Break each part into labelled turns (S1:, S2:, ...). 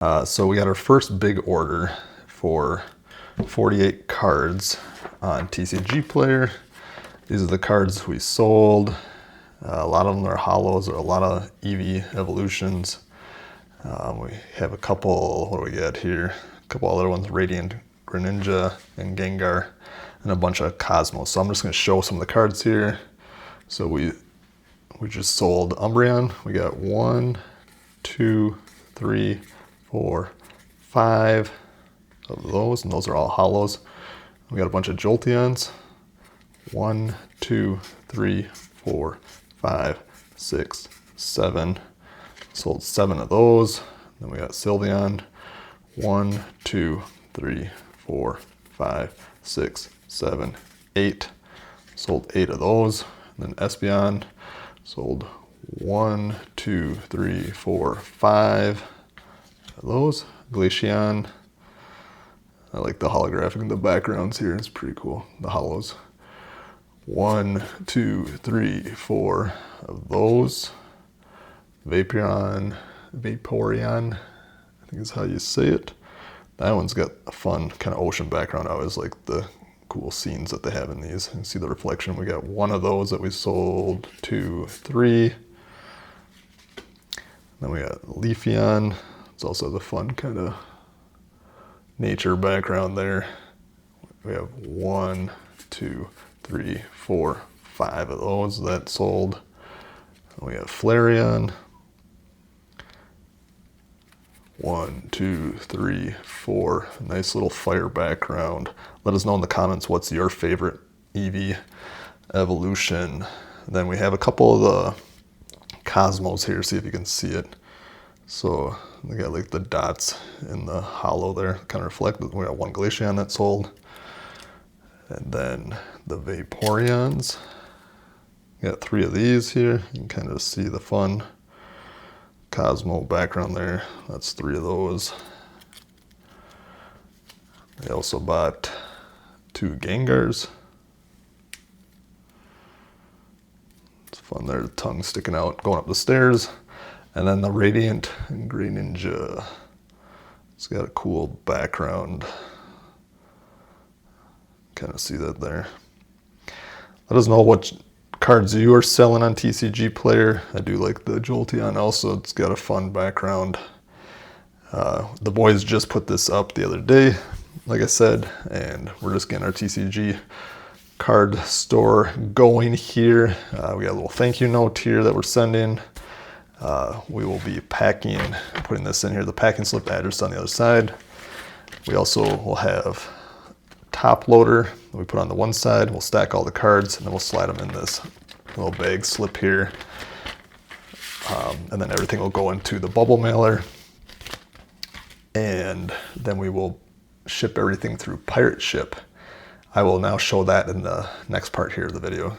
S1: So we got our first big order for 48 cards on TCG Player. These are the cards we sold. A lot of them are holos, or a lot of Eeveelutions. We have a couple, what do we got here? A couple other ones, Radiant Greninja and Gengar, and a bunch of Cosmos. So I'm just going to show some of the cards here. So we just sold Umbreon. We got 1, 2, 3, 4, 5 of those, and those are all holos. We got a bunch of Jolteons. 1, 2, 3, 4, 5, 6, 7. Sold 7 of those. Then we got Sylveon. 1, 2, 3, 4, 5, 6, 7, 8. Sold 8 of those. And then Espeon. Sold 1, 2, 3, 4, 5 of those. Glaceon. I like the holographic in the backgrounds here. It's pretty cool. The holos. 1, 2, 3, 4 of those. Vaporeon, I think is how you say it. That one's got a fun kind of ocean background. I always like the cool scenes that they have in these. You can see the reflection. We got 1 of those that we sold, 2, 3. Then we got Leafeon. It's also the fun kind of nature background there. We have 1, 2, 3, 4, 5 of those that sold. We have Flareon. 1, 2, 3, 4. Nice little fire background. Let us know in the comments what's your favorite Eevee evolution. Then we have a couple of the Cosmos here. See if you can see it. So we got like the dots in the hollow there, kind of reflect. We got 1 Glaceon that sold. And then the Vaporeons. We got 3 of these here. You can kind of see the fun Cosmo background there. That's 3 of those. They also bought 2 Gengars. It's fun there, the tongue sticking out, going up the stairs. And then the Radiant Greninja. It's got a cool background. Kind of see that there. Let us know what cards you are selling on TCG Player. I do like the Jolteon also. It's got a fun background. The boys just put this up the other day, like I said, and we're just getting our TCG card store going here. We got a little thank you note here that we're sending. We will be putting this in here, the packing slip address on the other side. We also will have top loader that we put on the one side. We'll stack all the cards and then we'll slide them in this little bag slip here. And then everything will go into the bubble mailer. And then we will ship everything through Pirate Ship. I will now show that in the next part here of the video.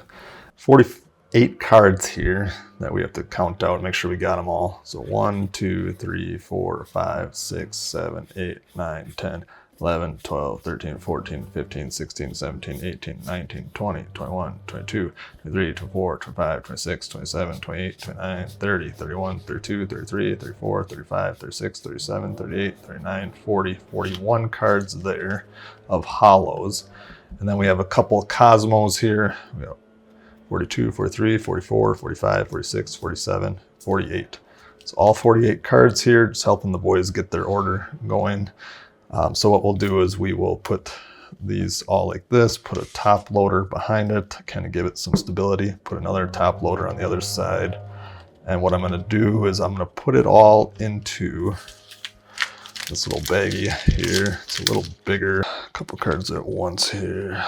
S1: 48 cards here that we have to count out and make sure we got them all. So 1, 2, 3, 4, 5, 6, 7, 8, 9, 10, 11, 12, 13, 14, 15, 16, 17, 18, 19, 20, 21, 22, 23, 24, 25, 26, 27, 28, 29, 30, 31, 32, 33, 34, 35, 36, 37, 38, 39, 40, 41 cards there of holos. And then we have a couple Cosmos here. We have 42, 43, 44, 45, 46, 47, 48. It's all 48 cards here, just helping the boys get their order going. So what we'll do is we will put these all like this, put a top loader behind it, kind of give it some stability, put another top loader on the other side. And what I'm going to do is I'm going to put it all into this little baggie here. It's a little bigger, a couple cards at once here.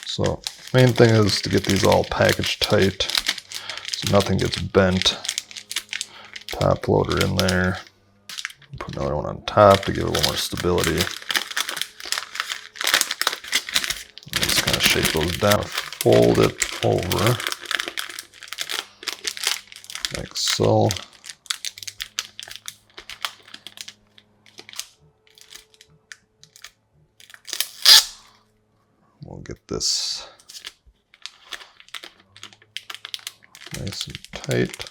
S1: So main thing is to get these all packaged tight so nothing gets bent. Top loader in there. Put another one on top to give it a little more stability. And just kind of shake those down, fold it over like so. We'll get this nice and tight.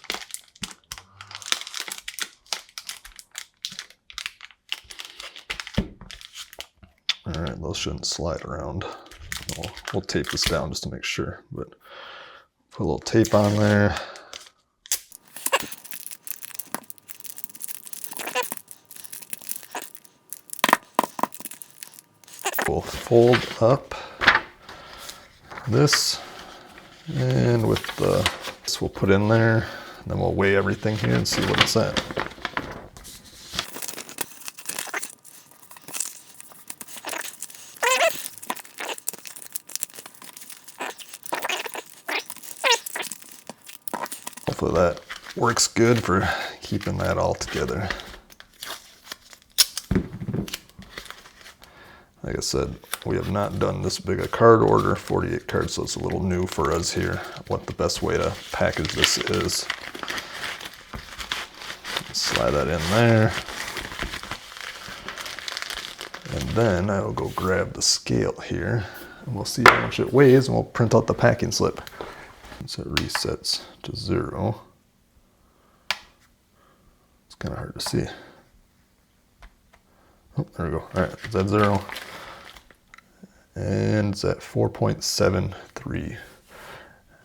S1: All right, those shouldn't slide around. We'll tape this down just to make sure, but put a little tape on there. We'll fold up this, and with this we'll put in there, and then we'll weigh everything here and see what it's at. Hopefully that works good for keeping that all together. Like I said, we have not done this big a card order, 48 cards, so it's a little new for us here, what the best way to package this is. Slide that in there. And then I will go grab the scale here, and we'll see how much it weighs, and we'll print out the packing slip. So it resets to 0. It's kind of hard to see. Oh, there we go. All right, it's at 0. And it's at 4.73.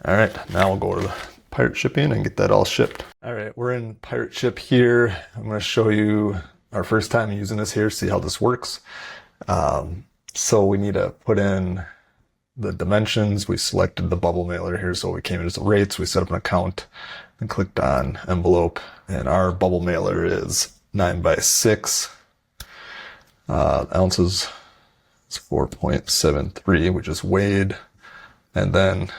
S1: All right, now we'll go to the pirate shipping and get that all shipped. All right, we're in pirate ship here. I'm going to show you our first time using this here, see how this works. So we need to put in the dimensions. We selected the bubble mailer here, so we came into the rates. We set up an account and clicked on envelope, and our bubble mailer is 9x6 ounces. It's 4.73, which is weighed. And then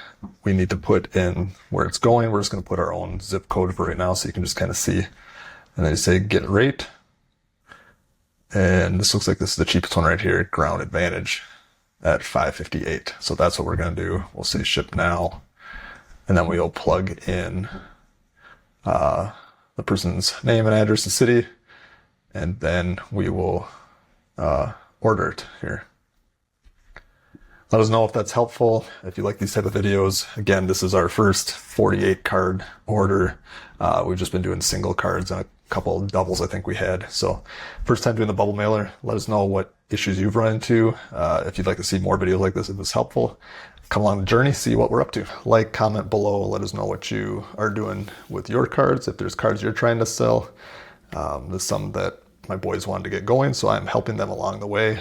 S1: we need to put in where it's going. We're just going to put our own zip code for right now, so you can just kind of see. And then you say get rate. And this looks like this is the cheapest one right here, Ground Advantage at $5.58. So that's what we're going to do. We'll say ship now. And then we'll plug in the person's name and address and city. And then we will order it here. Let us know if that's helpful. If you like these type of videos, again, this is our first 48 card order. We've just been doing single cards and a couple of doubles I think we had. So first time doing the bubble mailer. Let us know what issues you've run into. If you'd like to see more videos like this, if it's helpful, come along the journey, see what we're up to. Like, comment below, let us know what you are doing with your cards. If there's cards you're trying to sell, there's some that my boys wanted to get going, so I'm helping them along the way.